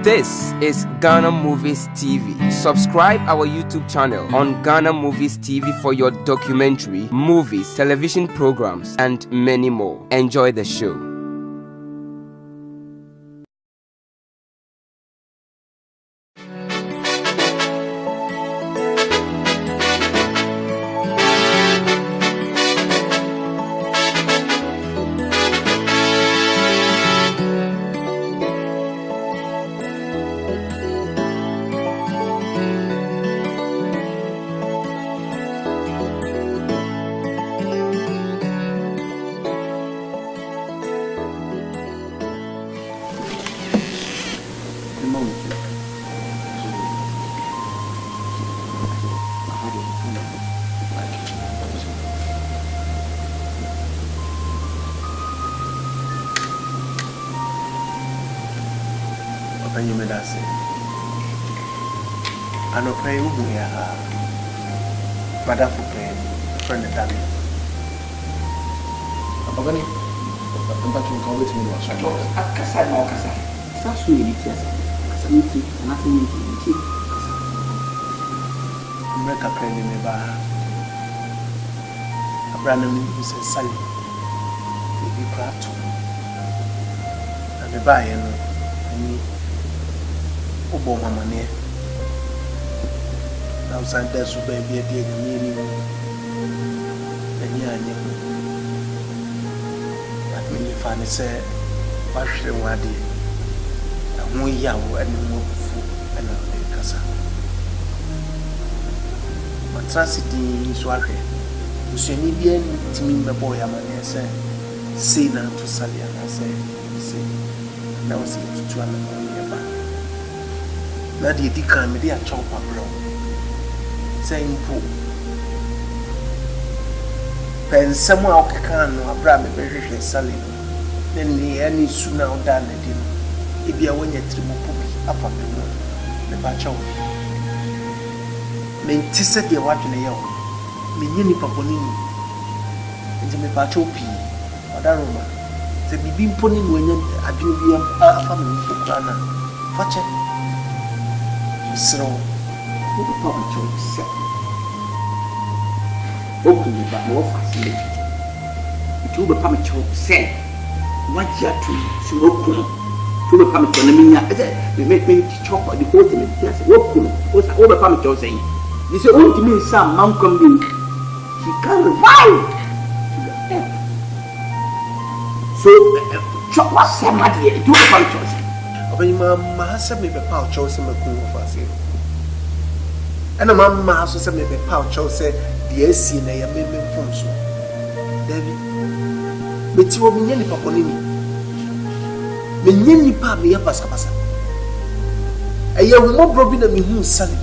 This is Ghana Movies TV. Subscribe our YouTube channel on Ghana Movies TV for your documentary, movies, television programs, and many more. Enjoy the show. You made us say, I know pray you here, Madame for praying, friend of Danny. I'm going to come with me. I can't say, that's really just something, nothing to make a prayer in the bar. A brand new is a sign. Be proud to. And the buy and Obo mama ne now san there so baby dey nyiri anya anya but me fa ne say ba hwere wade ho yawo ani mo fu ana e kasa matrasi di so ahwe useni bia ni timi mebo ya mane say say na to salia na say na was it to ana na di kan me dey a chop abro say impo pensem a okeka no abra me behwehwe sale na ni ani su na oda na di no e bia wonya trimopo bi afa me no me ba chawo me ntise de wadwene ye o me nyini paponini nti me ba chawo pi oda roma se bibi mponi no anya adwene bi afa me mpokra na fache so, what the Papa Joe said. Open me back more fast. It will become a choke said. What you have to smoke to become a tournament. They make me chop the whole thing. Yes, what could was overcome a choke saying. This is only to me some man come in. He can revive to the death. So, chop was somebody to become a choice. When Mamma said me the power chose him a cool of us. And a mamma also said me the power chose the SC and I made me from so. David, but you will be nearly paponini. Me nearly pap me up as Capasa. A young more broken than me who Sally.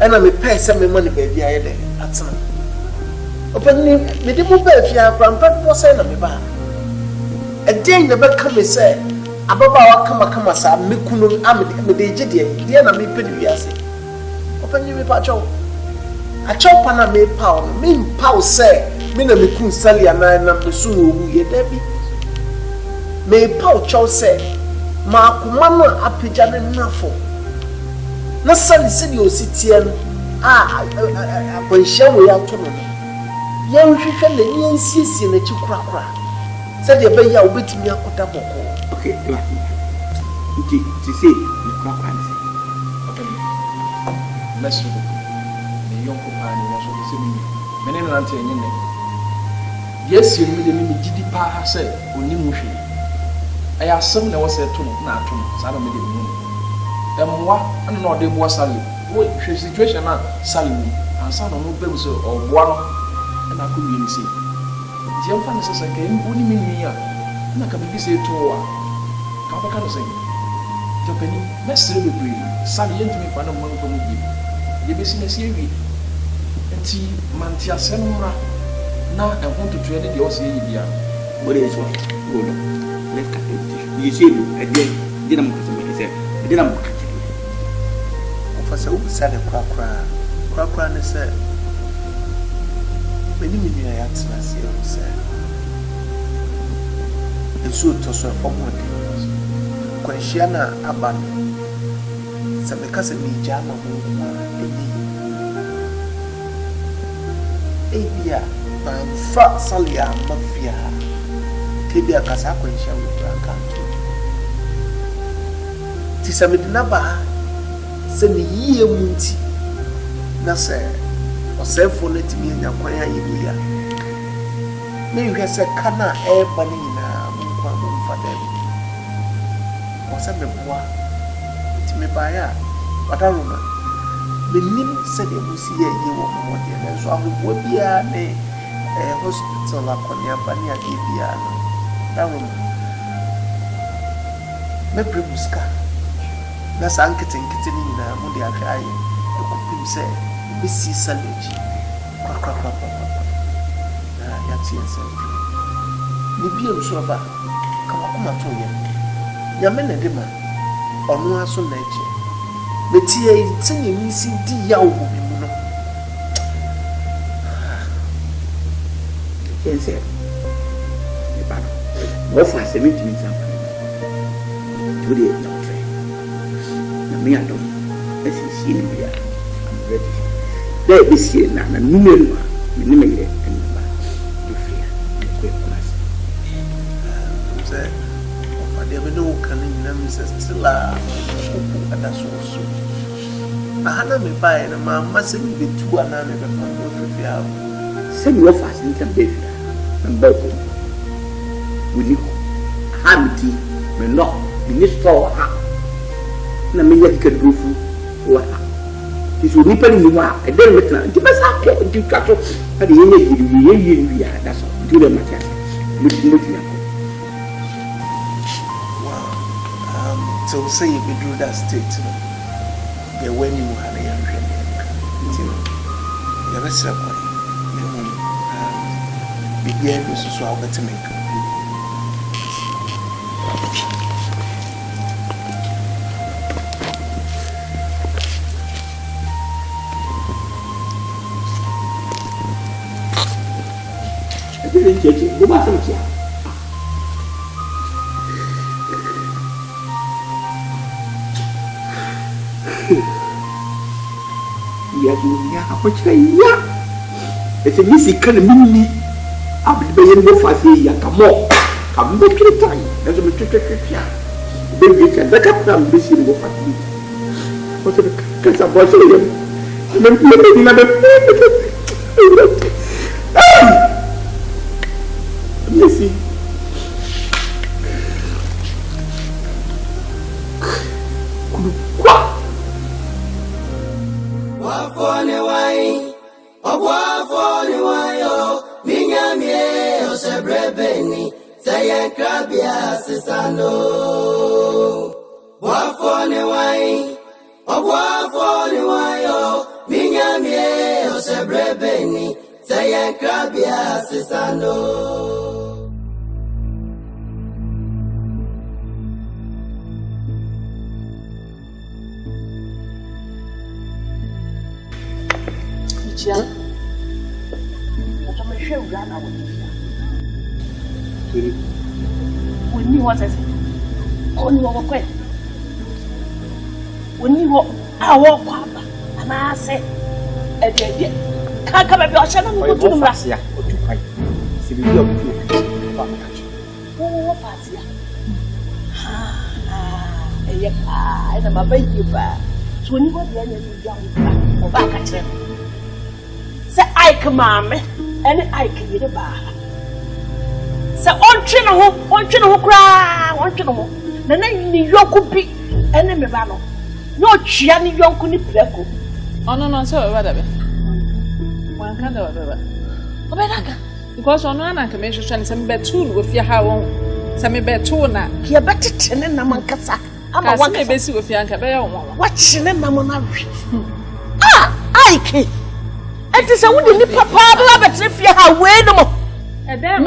And I'm a pay some money baby I had at some. Open me the move if you have from Papa Sand of me bar. A day never come and say. Ababa kama sa mekunu amede gede dia na me pedi wiase opanyi me pa chaw a chaw pa na me pa me pa se me na mekun sali ana na mesu owu ye dabi me pa chaw se ma akoma no apagya ne nafo na sali se di ositie no aponhia we ya to no ye nhwehwe na ni ansiesie na chi kura said the baby will beat me a quarter boko. Okay, to say, you can't answer. Let's look at the young company. Also, the same. Many Lanty and Yen. Yes, you made me GD Pa said, only Mushi. I asked some that was a tomb, not tomb, son of me. And what, and not the was Sally. What situation now, Sally, and son of no bills or one, and I could really see. The young fan says, I came only me here, and I can be say to her. Come back and say, Japanese, let's really be Sally and me for no one from you. The business here, and see Mantia Senora now I want to trade the Ossia. What is what? Go on, let's cut it. You see, I didn't say, I didn't catch it. Officer, who said a crack, and said, many million last year, said. And so to so for 1 day. Kwanhia aba no sɛ meka sɛ megya ama mo nko a ebia mamfa salia mafia tebia kasa kwanhia wo branka ti sɛ mede na ba sɛ ne yie mu nti na sɛ ɔsɛfo no timi anya kwan ayɛ bi a mehwɛ sɛ kana ɛba ne nyinaa mo nko a momfa da bi wɔsɛ meboa nti mebaeɛ a wadaroma menim sɛdeɛ musi yɛ yie wɔ mmɔdeɛ nanso ahoboa biara ne hospital akɔneaba ne adeɛ biara no daroma mɛbrɛ mu sika na saa nketenkete no nyinaa mode ahwɛ ayɛ ɛkɔpem sɛ bɛsi salage kwakrakrapapa na yɛate yɛ sɛ ne bia nso ɔba kamakoma to yɛ nyame na de ma ɔno aso na agye metie sɛnea misi di yaw wɔ me mu no Yes, what for 17 something? Today, not train. Me, I don't. As you see me here, I'm ready. There is here now, and no minimum and you fear. There be no canning, Mrs. Stella, and that's also. I had me buy and my mustn't be 2 and 9 Send your fast in some baby. And Berkeley. Will you have tea? May not be this for her. And I mean, you can do for her. This will nipple in the war. I don't return. You must have to catch up at the end of the year. That's all. Do the matter. Wow. So say you be through that state. The when you had a young you have a circle. Bibia bi so a wobɛte me nka Ele jeje bo ba sam kia ya dunya apochira ya ese misi kana mimi abbe yen mo fasi ya kamo kambe kitai na zo metwetwetwea bebi ka da kapam bisi mo fasi o se ka sa bo se ye na be misi kwa wa fone wai obwa fone wai o minyamie osebrebeni sayen krabia sisano wafone wai obwafone wayo minyamie osebrebeni sayen krabia sisano Ichia Ghana we knew what I said. Only what we knew our papa and I said, can't come up your channel. What to do? Oh, Patia. I am a baby. So when you go there, you're back at him. Say, I command me. And I can get a bar. So, on Chino, cry, on Chino. The name New York could be enemy battle. No Chiani York could be. Oh, no, so whatever. One kind of whatever. Because on one I can make sure some betoon with your how some betona. Here better ten in Namankasa. I'm a one basic with Yanka. Watching them, Mamma. Ike. It is a woman, Papa, but if you have way no more. And then,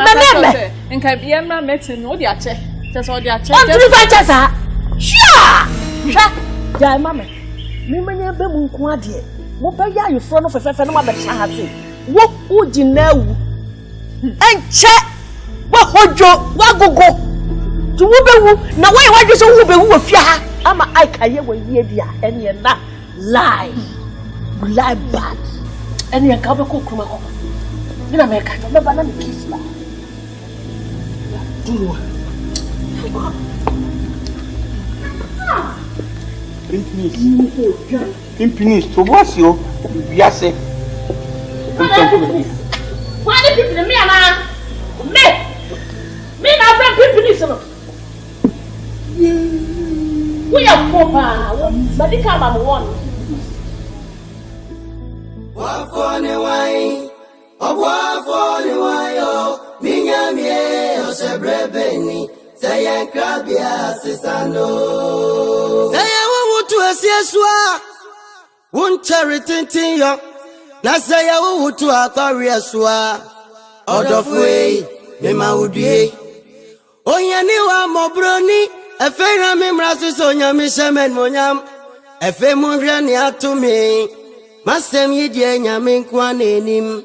and can be a man met in all the ache. That's all the ache. Sure, mamma. Mimania Bemu Quadia. What by you front of a fenoma that I have seen? What would you know? And check what would you what go? to wubewu na why just wubewu wo fia ha ama I kaye wo yie dia ene na lie bad ene ka be ko kuma ko ina me ka to me ba na me kiss ba do Impinus, to what's your biase? Why did people me na me na friend Impinus no. We are four pa, but they come am one. Wa fone wai, obwa fone wai o, minya mie o sebrebeni, sayen krabia sisano. Sayen wutu asieswa, wun charity tinyo, na sayen wutu akarieswa. Odofwe, mema udie. Onyani wa mobroni, efera mimrasu sonya mishemen monyam, efe mungrani atumi. Masem yidye nyame kwa nenim.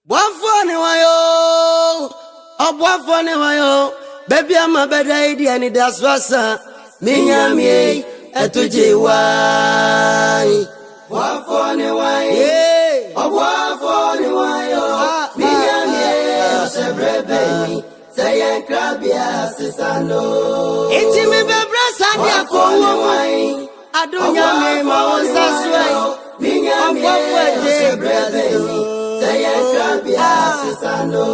Bwafone wayo, obwafone wayo, baby ama beda idi ani daswasa, minyamye etuje wai. Bwafone wayo, obwafone wayo, minyamye osebrebeni, sayen krabia sisano. Iti mi bebra sandia kowo Adunya me ma wonsa swai minyamye sebrebeni sayen krabia sisano.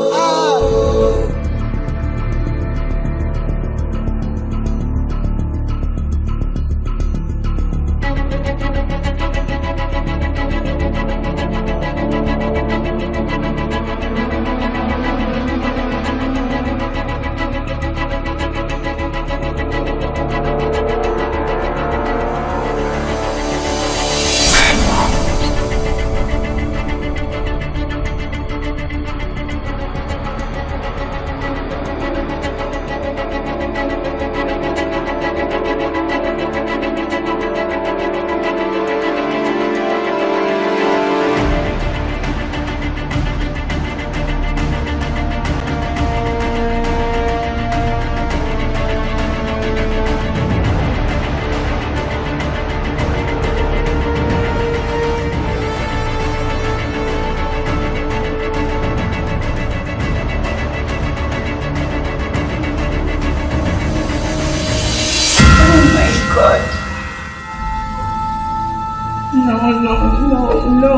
No.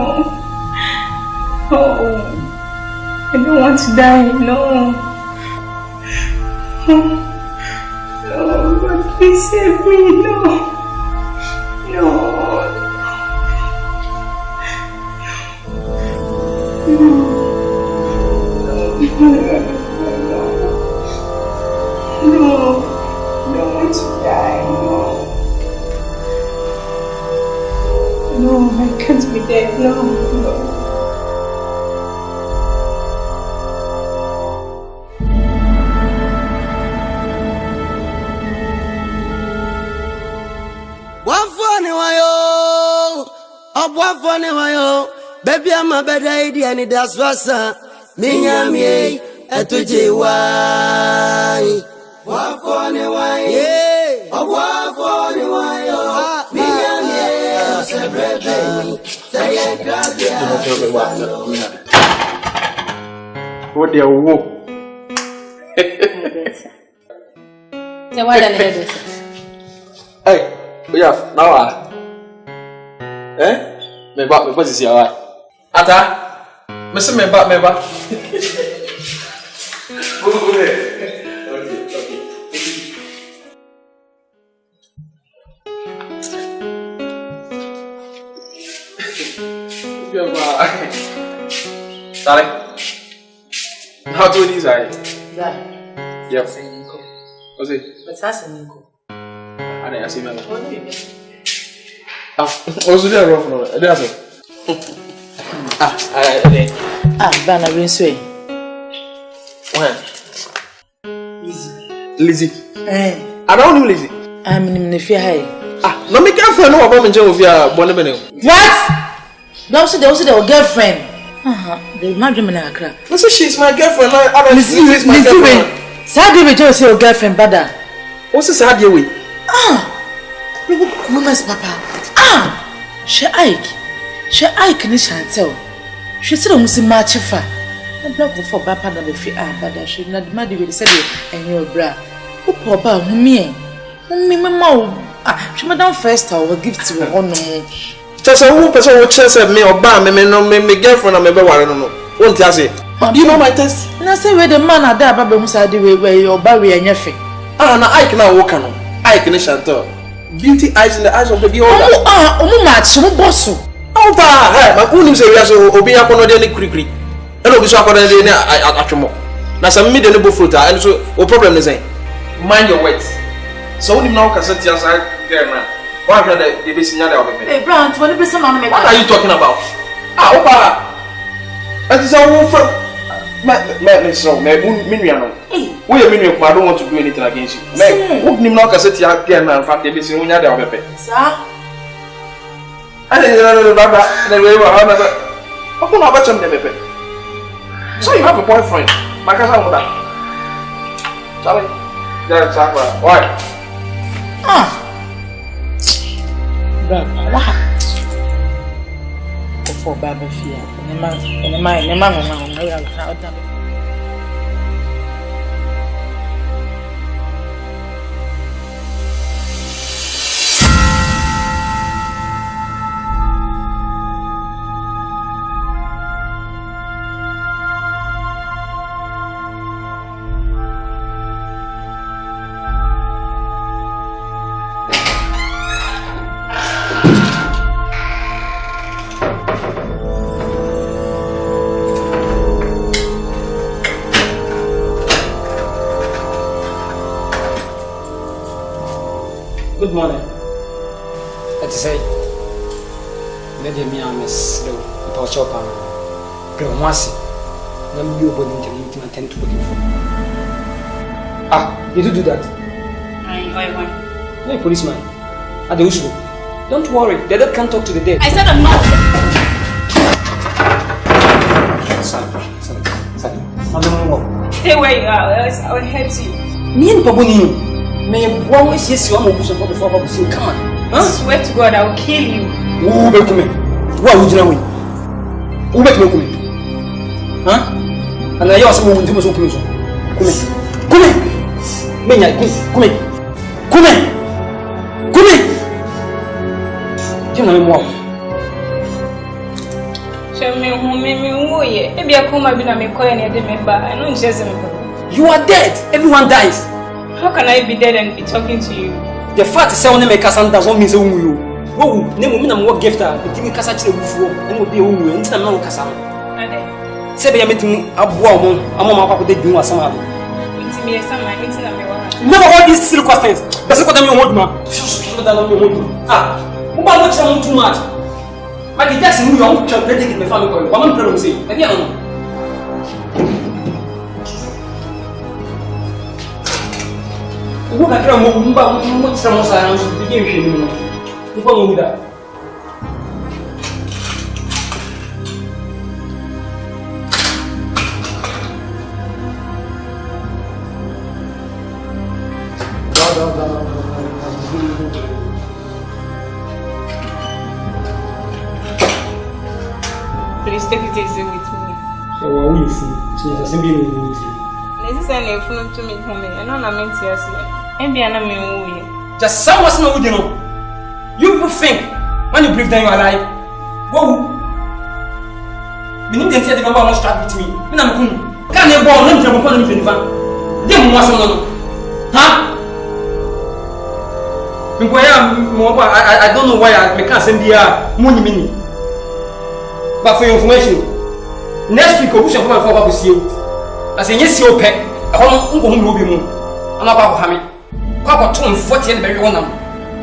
Oh, I don't want to die. No. No, God, please save me. No. I don't want to die. No, I can't be dead. No. Wafone wayo, baby ama beda idi ani daswasa, minyamye etuje wai. Wafone wayo, wafone wayo, minyamye osebrebeni, sayen krabia. What they wo? Say what an head. Hey, yeah, now me ba sisi awa ata me se me ba Darling, how do these are? Yeah. What's it? What's happening? I didn't see me. Also there rough no. There so. Bana Winsway. When? Lizzie. I don't know Lizzie. I'm in the fear. No me girlfriend no about me je ofia bone bene. What? No so they also their girlfriend. The madam na Accra. No so she's my girlfriend. I don't Lizzie is my girlfriend. Sadie we just say your girlfriend bada. What's this Sadie we? Woman's papa. She Ike ni Chantel. She said almost a match of her. I'm not for Papa and the fee bada. She not mad with the and your bra. Who papa me? Mama. She madam first I will give to her on no. Just a woman person will chance at me or bar me no me girlfriend and me be worry no. Won't you say? Do you know my test? And I say where the man are there Baba Musa where your barrier and your face. Na I can walk on. I can Chantel. Beauty eyes in the eyes of the beholder. Match so boss. My own say we are so obi akono de ne kurikuri. And obi so akono de ne atwemo. Na some me de ne bo fruit and so o problem is mind your words. So when you now can set aside girl man. Why are they be signal that obi? Hey Brand, what be some man. What are you talking about? Opa. That is our friend. Me so me nua no. We are me nua I don't want to do anything against you. Me what nim now can set your girl man fact they be signal that obi. Sir. I didn't know so you have a boyfriend? My cousin with that. Charlie, that's why. What? For Baba Fia, and the man, Good morning. Let's say, Lady Miamis, the shop, Gramwasi. Then you would interview to attend to looking for. Did you do that? I invite one. No, policeman. At the Ushu. Don't worry, the dead can't talk to the dead. I said I'm not. Sorry. Stay where you are, else I will hurt you. Me and Pabuni. May one wish yes, you are more before Babu. Come on. I swear to God, I will kill you. Who will come in? What would you know? Who will come in? And I also want to do some commission. Come in. Menya, come in. You know more. Show me who made me woo ye. Maybe I come and I call any member. I know just you are dead. Everyone dies. How can I be dead and be talking to you? The fact is, I want to make us doesn't mean so you. Whoa, name me what gift her. The thing is, I tell you, and will be a woman. Instead of no Cassam. Say, I met me a woman. I'm on my papa. They do somehow. Meeting me, some my meeting. Never all these silly questions. That's what I'm going to do. Who much too much? But the guys in New York can take it in the family. One problem say, I don't know. Who can tell me much some silence to begin with? You follow me that. Please take it easy with me. So, what will you see? So, it's a simple with you. This is an phone to me for me. I don't mean to say. And be an amazing. Just someone's not with you. You people think when you breathe down your life. Whoa! We need to tell the number start with me. When I'm cool. Can't you go on? Let me tell you what I'm doing. Then what's on? Huh? I don't know why I can't send the money mini. But for your information, next week we shall come and see you. I say yes, you pet. I want to go home. I'm not about Hammy. Papa 240 and very one.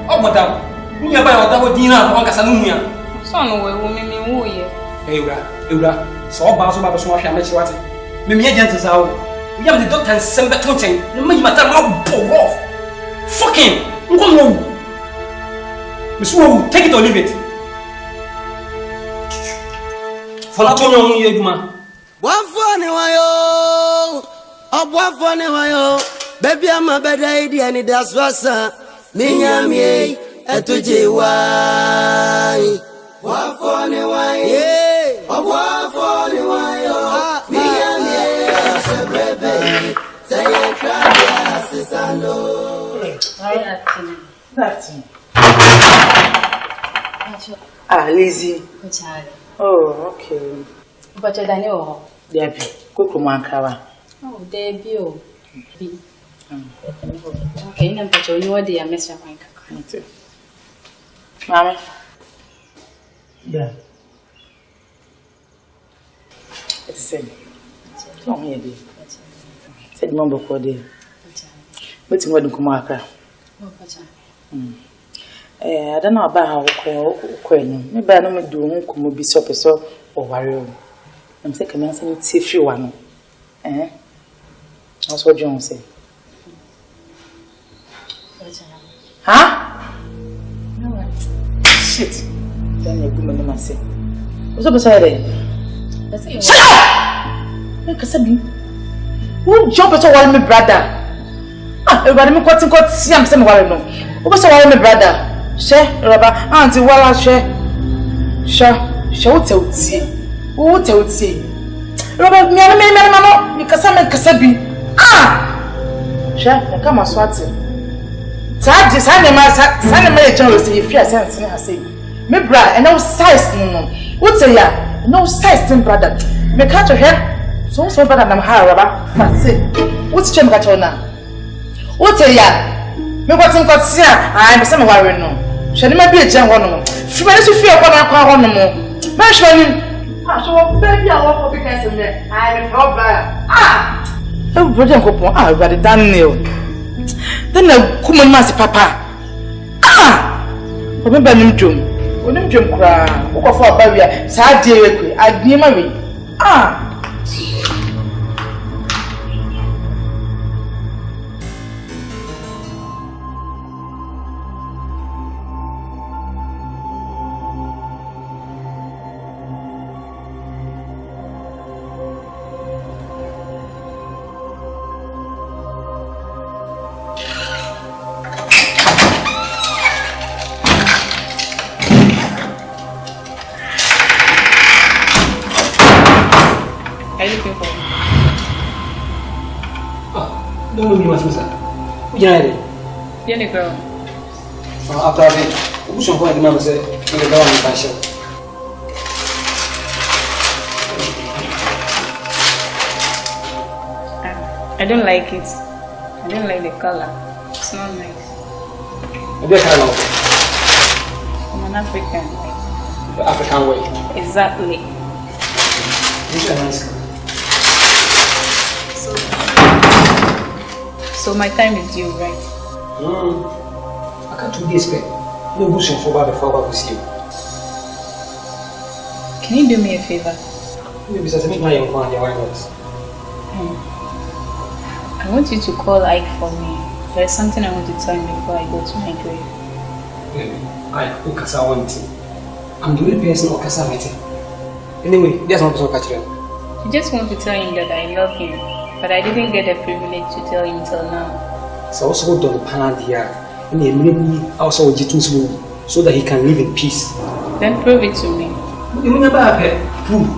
Oh, madam, you are by our double dinner on Casanunia. Son, women, woo ye. Eura, so about so much I met you at it. Mimi agents out. We have the doctor and send back to him. The money matter now, pull off. Fucking, no. Miss Wu, take it or leave it. For not only you, man. One funny wayo, Obuafo ne wayo baby ama beda idi ani daswasa minyamie etuje wai Obuafo ne wayo Obuafo ne wayo minyamie sebrebe say crabia sisando Nothing. Lizzie. Oh, okay. But you're Daniel. Debbie, cook one cover. Oh, Debbie. Okay, no, but you know what they are messing with. Mamma? Yeah. It's the same. Come here, dear. Said Mambo for day. But you wouldn't come out. I don't know about how Queen. Maybe I don't do come be so or warrior. I'm taking a man see few one. That's what John said. Huh? No. Shit. Then you woman must say. What's up beside it? Shut up! Look at me. Who jump at all, my brother? Everybody, me got see I'm saying what I know. What's all my brother? Share, Robert, Auntie, well, share. Shall tell you. Who tells you? Robert, me, because I'm a Kasabi. Share, come on, Swati. Tag this animal general say if you are saying, I say, me bra, and no size, no. What's a ya? No size, brother. Me catch your hair. So better than I'm high, Robert. Fancy. What's Jim got on now? What's a ya? Me what's in got see, I'm some worry no. Shall me be a jam one more. She managed to feel upon our car one more. Mention so baby, I walk because of me. I'm a problem. Oh, brother, go but it done new. Then the woman must papa. Remember him drum. When him drum cry, walk for a barrier, sad dear, I'd be married. Jenny girl. After that, who's your point? Mama said, "You're going to fashion." I don't like it. I don't like the color. It's not nice. What kind of? I'm an African. The African way. Exactly. This is nice. So my time is due, right? I can't do this, babe. No bushing for before I see you. Can you do me a favor? Maybe I make my own one. Why not? I want you to call Ike for me. There's something I want to tell him before I go to my grave. Ike, who can I want to? I'm the only person who can I meet him. Anyway, there's no person who can catch him. I just want to tell him that I love him, but I didn't get the privilege to tell him till now. So also done the panel here, and he made me also so that he can live in peace. Then prove it to me. You mean about it? Prove.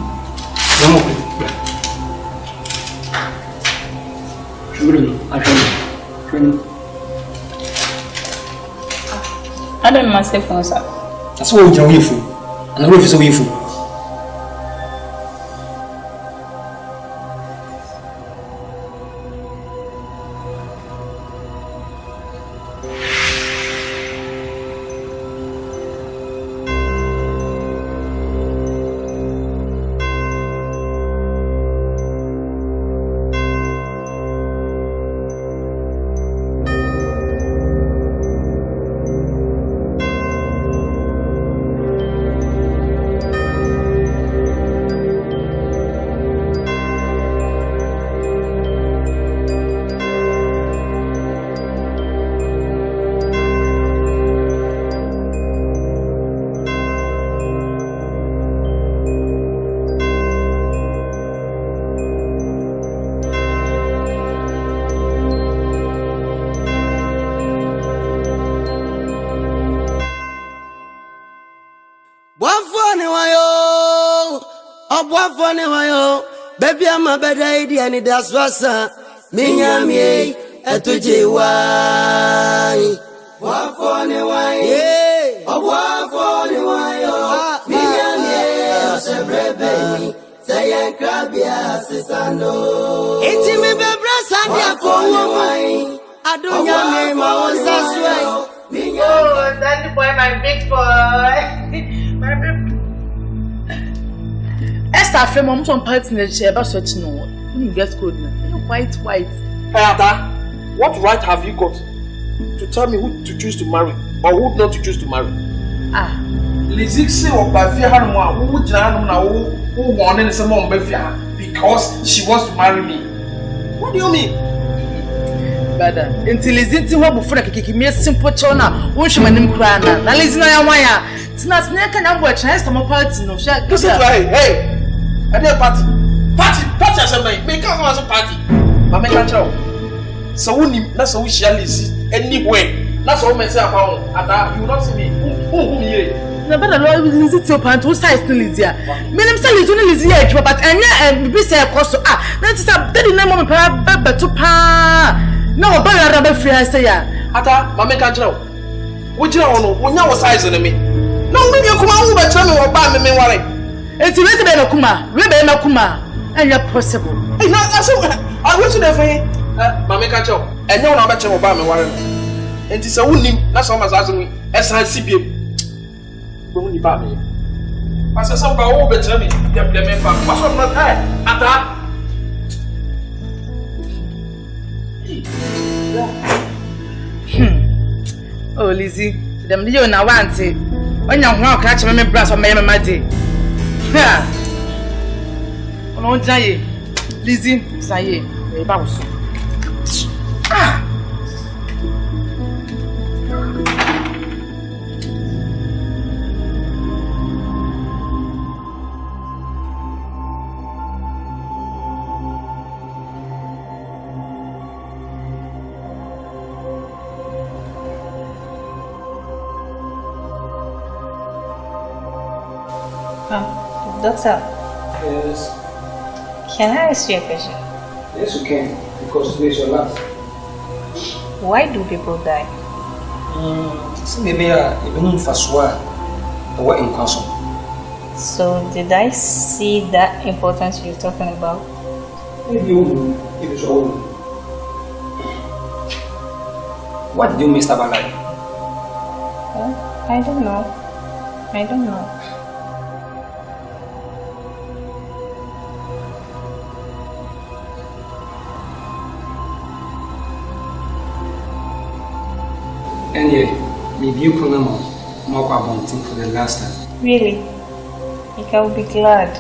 I don't myself on sir. That's what you're away from. And the roof is away from. Wafone wayo, wafone wayo. Baby, I'm a better idea, and that's what's up. Minyami, etuje wai. Wafone wayo, wafone wayo. Minyami, osebrebe. Say crabia, sisano. Iti me bebra sandia for woman. Adunya me ma wonsaswe. Oh, that's the boy, my big boy. My big. Esther, from mom, some parts in the chair, but such no. You get good now. White. Hey, Ada, what right have you got to tell me who to choose to marry or who not to choose to marry? Lizzie say what by fear her mom, who wanted some more because she wants to marry me. What do you mean? Brother, until Lizzie what before I kick me a simple chona, which my name crana. Now listen, I wire. It's not snake and I'm watching some party. No, hey, I did a party. Party as a man, make up as a party. I make a job. So that's how we shall listen anyway. That's all myself about. You will not see me. Who me? No, but the Lord will visit your parent who size to Lydia. Madam Sally is only Lydia, but and be say a cost to that is a daddy name of a to pa. No, but I rather free. I say, Ata, my make a job. Would you know when you was size on me? No, maybe you come out by tell me what bad me worry. It's a little bit of Kuma, Rebbe Kuma, and you're possible. I want to never, my make a job, and no, I'm better about me worry. And it's a wounding, that's almost asking me, SICB. Don't you buy me? I said, some power over to me. Them what's on my head? Ata. Oh, Lizzie, them you now want it. When you want to catch me, brass or me, my day. Ha! Oh, Jay, Lizzie, say, a bounce. Ah! Doctor. Yes. Can I ask you a question? Yes, you can, because today is your last. Why do people die? Maybe even Faswa or in council. So, did I see that importance you're talking about? Maybe you if it's all. What do you miss about life? I don't know. Anyway, maybe you can more about it for the last time. Really? I will be glad.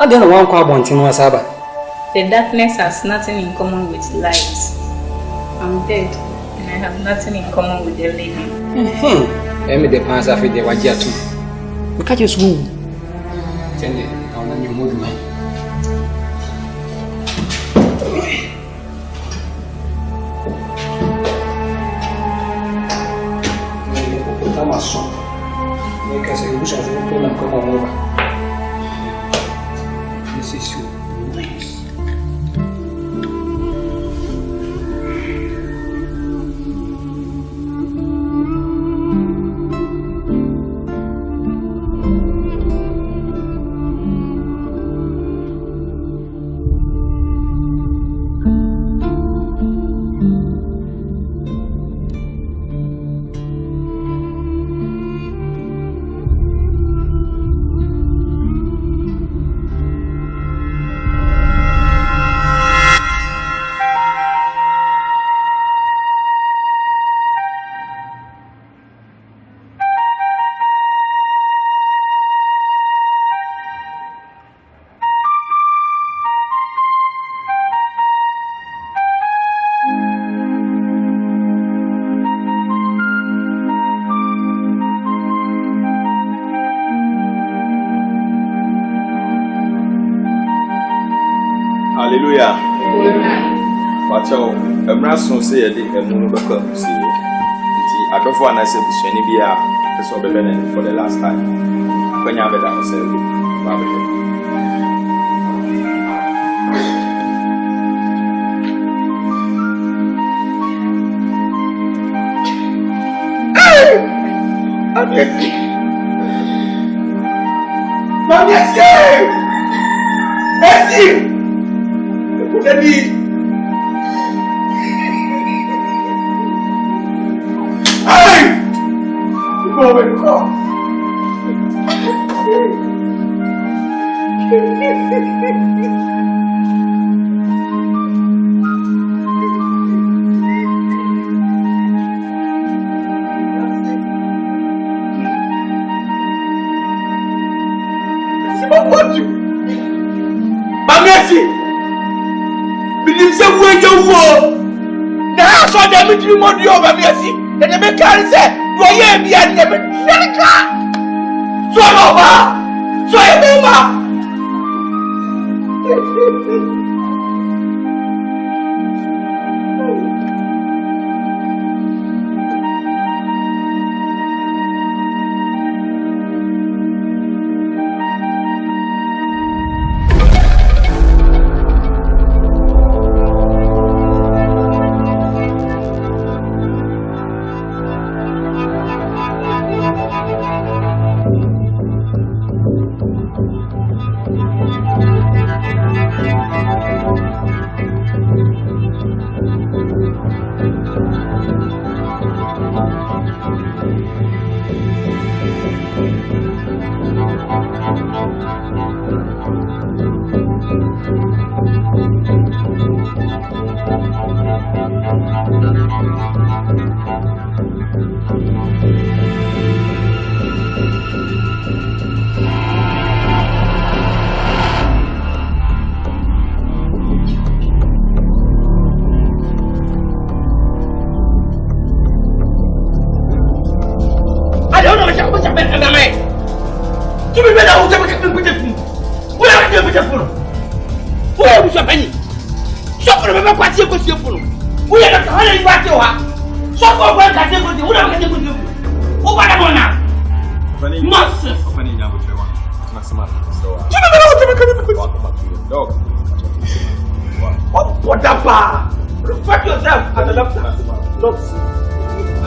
I don't want to go Saba. The darkness has nothing in common with light. I'm dead, and I have nothing in common with the living. Let me the pants after the Wajia too. We can't just move. Tell me, I want you move, man. Make us a wish of a problem come over. This is you. Nice. Hallelujah. Watch out. Emrason say a moon back see. I don't want to say any beer for the last time. When you have it, I say,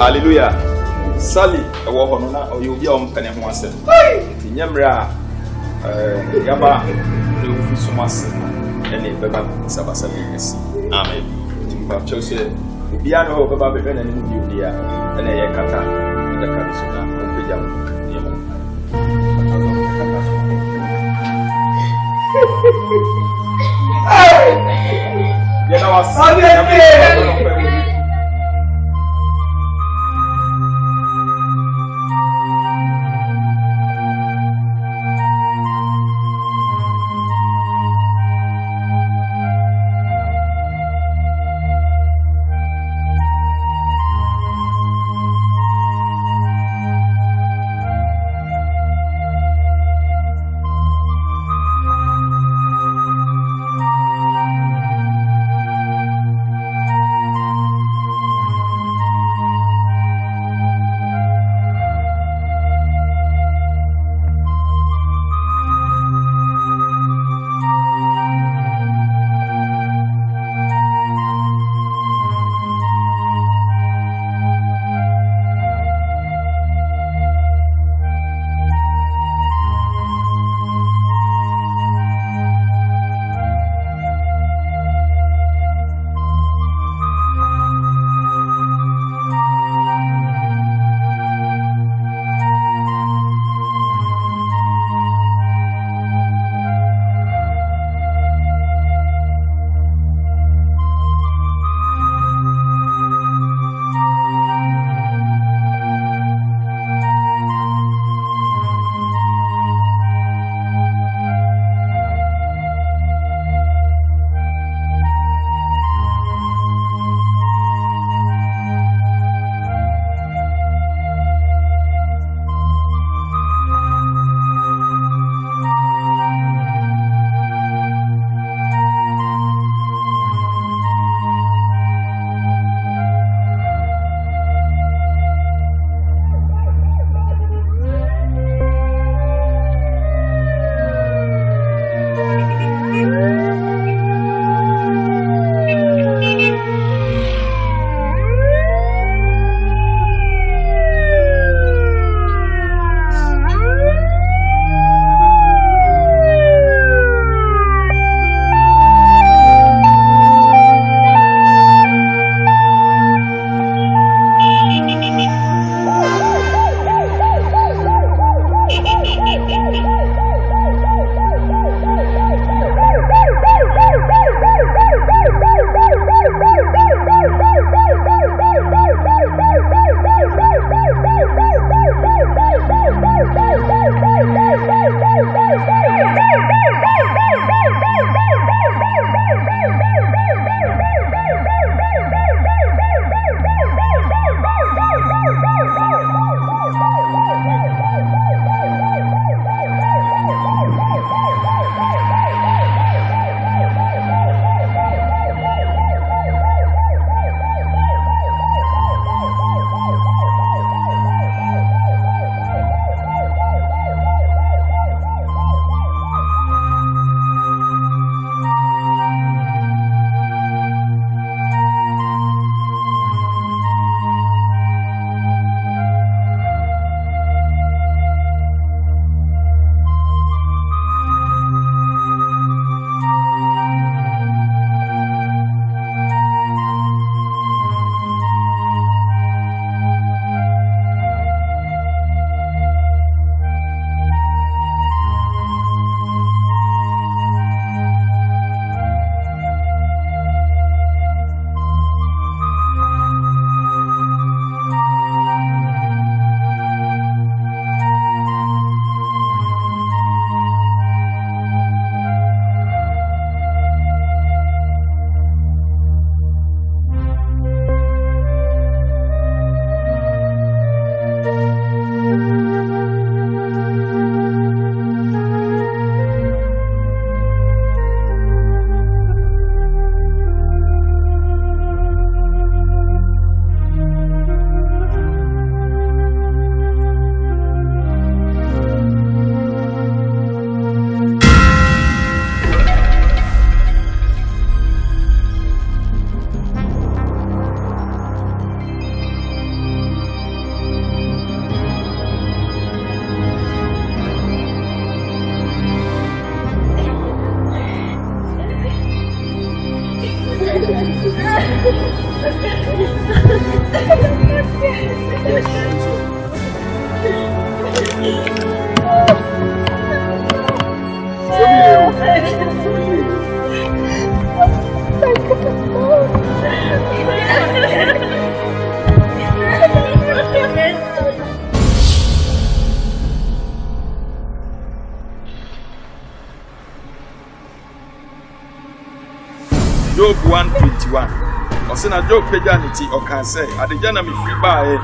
Hallelujah. Sally, a woman or you'll be on penny once. Yamra, Yaba, you will so much, and it better Sabas. Amen. But Chelsea, Biano, Baba, and you, and a Yakata, the Carisona, Job 1:21. Ɔsɛ na Job pagya ne ti ɔka sɛ adegya na mefiri baeɛ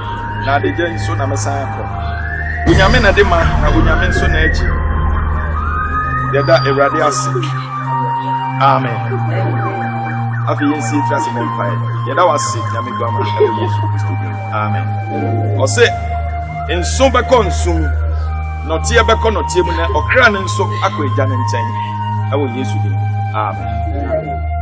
na adegya nso na mesan akɔ. Onyame na de ma na onyame nso na akyi. Yɛda Awurade ase. Amen. Afi yensi trust in empire. Yɛda wase nyame guama na Yesu Kristo din. Amen. Ɔsɛ nso bɛkɔ nsum na ɔteɛ bɛkɔ nɔteɛ mu na ɔkra ne nso akɔ agya ne nkyɛn. Ɛwɔ Yesu din. Amen.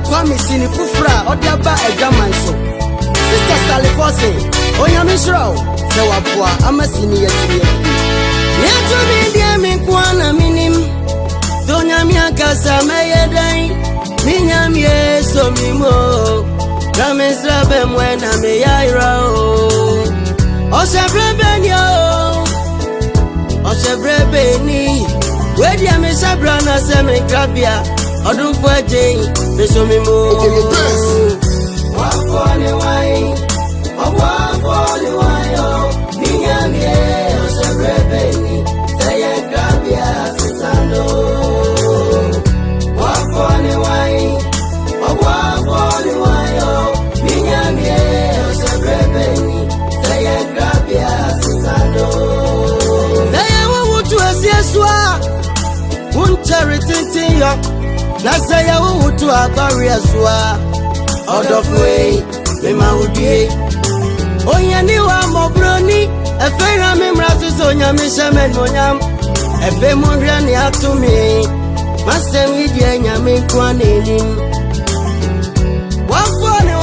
Kwame Sini Fufra, Odiaba Egamanso. Sister Sally Fosse, Onyamishro, Sewapua, Amasini Yeti. Neto Media Mikwana Minim, Donyamia Casa Mayadai, Minyamie Somimo, Rames Rabem when I may Iro. Osebrebenyo, Osebrebeni, Wedia Misabrana Semikrabia. Odun fwaje beso mi mo wa fone wai o minyamie o sebrebeni saye grabia sisano wa fone wai o minyamie o sebrebeni saye grabia sisano saye wo wutu asieswa un charity yo Nasaya utu abari aswa Odofwe Mema udie Onyani wa mobroni Efe rami mrasu sonya mishemen monyam Efe mundriani atumi Masem idye nyami kwa ninim Wafone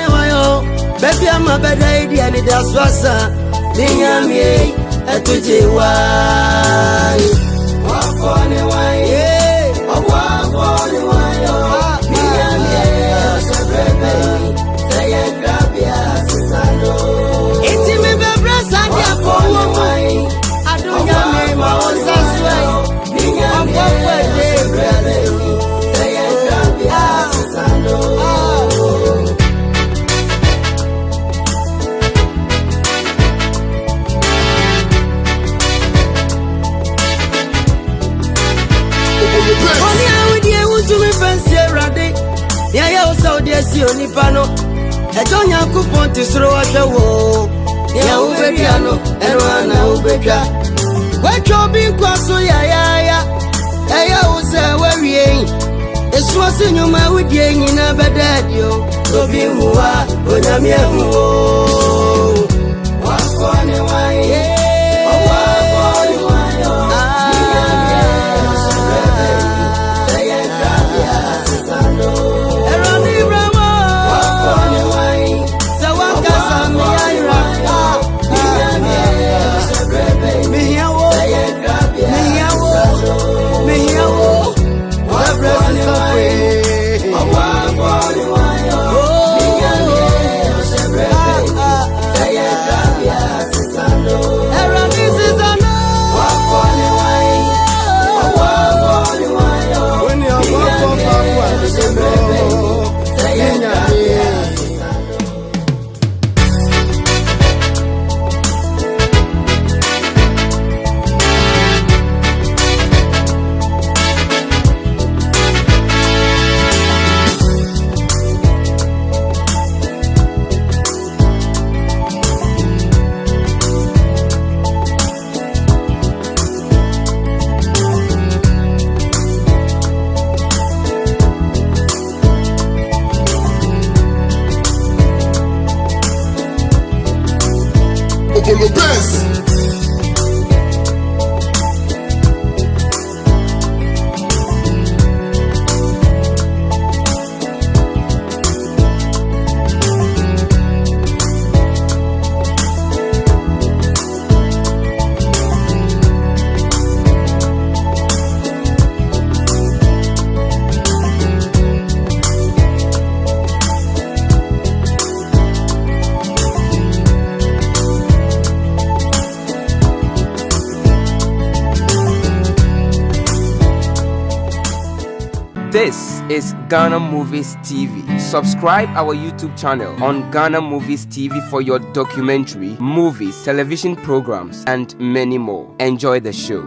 wayo Bebi ama beda idye ni daswasa Ninyami etujiwai Wafone wayo Wafone wayo Minyamie Osebrebeni Saye grabia sisano Iti mi bebra sadi afowo Adunya mi maoza sway Minyamie Osebrebeni Saye grabia sisano Si onipano ejonya kupon ti soro ahwewo ya ubediano erwana ubedwa wetwo bi kwaso ya eya use wawie esu asinyuma wudie nyina bedadio obi huwa onyame huwo wakone wae No This is Ghana Movies TV. Subscribe our YouTube channel on Ghana Movies TV for your documentary, movies, television programs, and many more. Enjoy the show.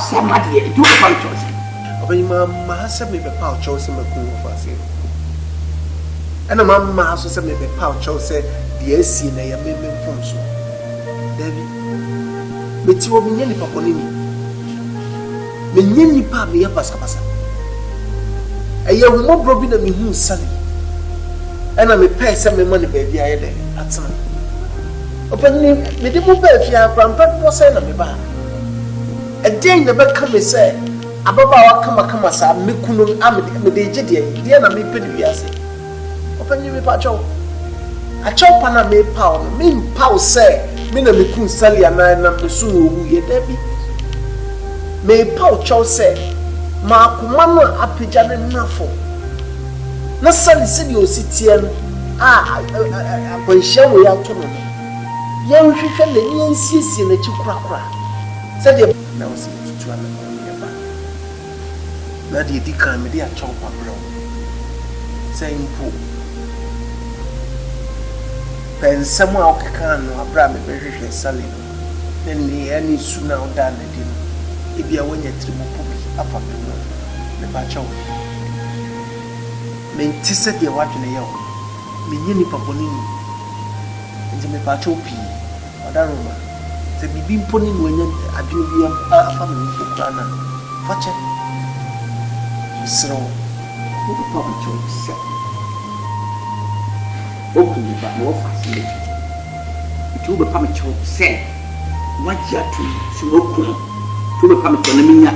Somebody do a choice. When Mamma has me the power choice in my cool of us. And a mamma has sent me the power choice, the SC and I am from so. David, but you will be nearly Paponini. Menyeni pa me yapaska pasa eye wo brobi na me hu sale ana me pay se me money baby aye de atena opani me de mo ba afia prampa do se na me ba e den na be ka me se ababa wa kama sa me kunu me de gide de na me pedi wiase opani me pa chow a chow pa na me pa me pa se me na me kun sale ana na me su wo ye da bi me Paul Chose, ma kumano apijane nafo. Na sali sidi ositian akwansha we atono. Ya nhwehwe na ni ansiesie na chikura. Sade na osi tutu ana ya ba. Na de di kan me de a chow pa bro. Say mpo. Pensamo a okeka no abra me behwehwe sali. Na ni ani suna oda na di. Ibia wanya trimopo bi afa pemo me ba chawo me ntise de wadwene ye ho me nyi nipa bonini nje me ba chawo pi odaroma se bibi mponi no anya adwene bi afa me nkura na fache sro wo pa ba chawo se okuni ba no fasile tu be pa me chawo se wajia tu so okuni to be come to Namina,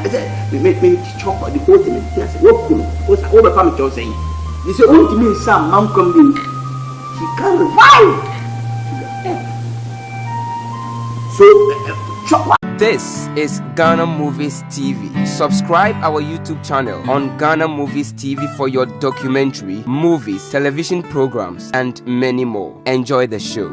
me chop the whole thing. Yes, what could overcome to saying? This is only to me, some man come in. He can revive. So, chop. This is Ghana Movies TV. Subscribe our YouTube channel on Ghana Movies TV for your documentary, movies, television programs, and many more. Enjoy the show.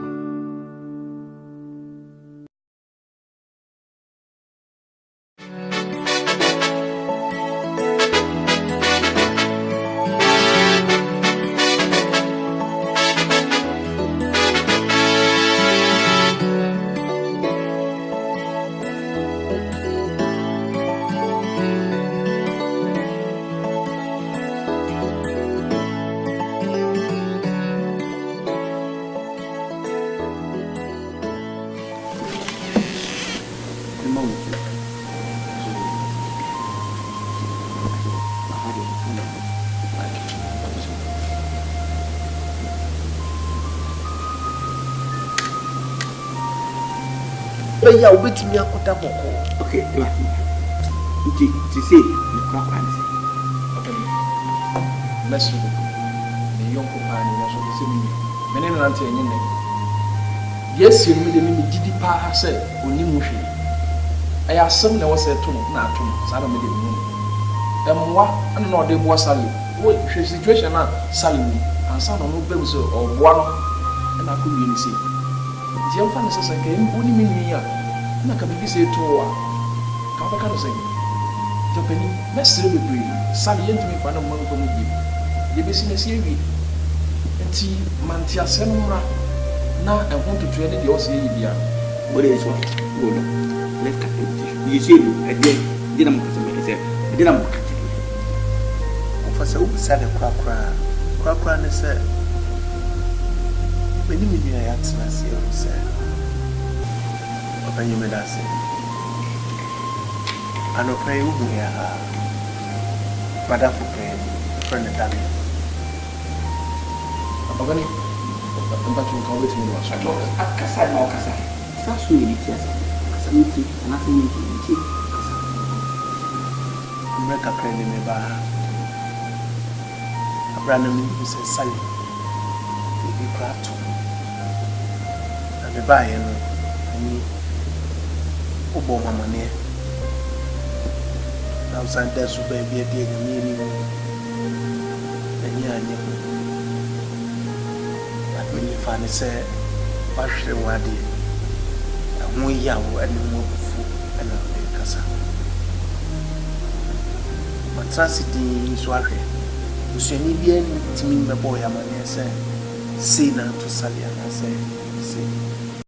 Ya ubetimi akota boko. Okay, to say the crack and say. Okay. Let's do it. The young company was the same. Many nanti enyine. Yes, you me me didi pa say oni muhwe. Aya asem na wo say to na atom. Sa na me de mu. Emwa na no de bo sale. Wo hwe situation na sale ni. Ansa no no be so oboa no. Na ko wi ni say. Di am fa na sasa ke oni me ni ya. Na ka bibi say to wa. Ka ba ka no say. Jopeni mesre bebre. Sale yentumi fa na mo ko mu bi. Ye be si na si ewi. Enti manti asem mra. Na I want to train the also here. What is what? Go no. Let's cut it. You see, again, didn't say, didn't cut it. Officer, who said a crack, and said, when you mean I answer, I said, open your medicine. I know pray who hear her. Madame for pray, friend of Daniel. But you can wait me once. Akasa na okasa. Sasu ni tiasa. Akasa ni ti, anasa ni ti. Mreka kreni me ba. Abrana mi se sali. Bi krato. Na me ba ye no. Ani obo mama ne. Na usan da su ba bi e mi ni. Ani anye. When you say, Bashre Wadi, and we yaw and more food and a casa. matrasity so ahwe usuani bi en timi mebo ya mane say na to Sally and say